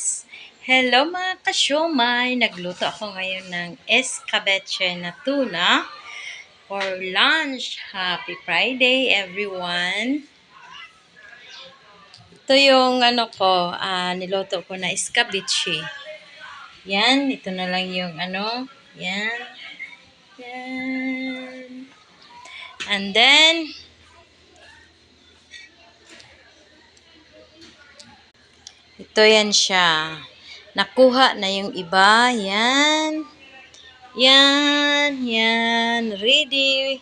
guys! Hello mga kasyomay! Nagluto ako ngayon ng escabeche na tuna for lunch. Happy Friday everyone! Ito yung niluto ko na escabeche. Yan, ito na lang yung yan. Yan. And then, ito yan siya. Nakuha na yung iba. Yan. Yan. Yan. Ready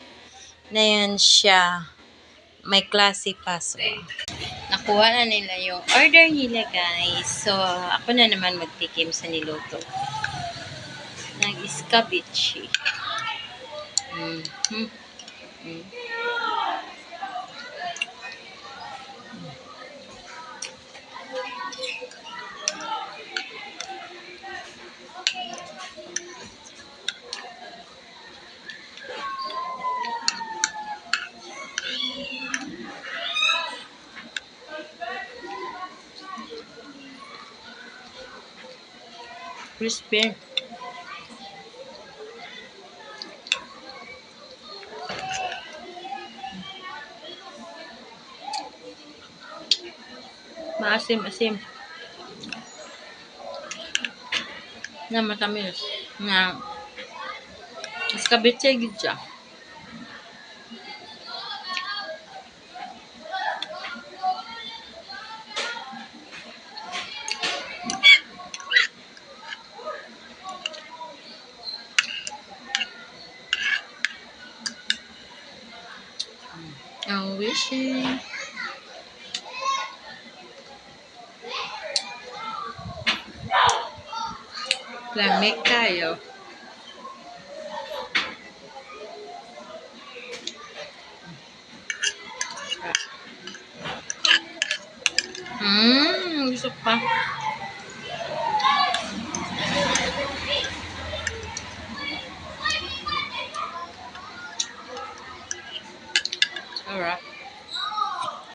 na yan siya. May klase pa. So, nakuha na nila yung order nila guys. So, ako na naman magtikim sa niluto. Nag-escabeche. Crispy. Maasim-asim. Na matamis. Na escabeche gid siya. I'm wishing. Lamig kayo. Gusto pa.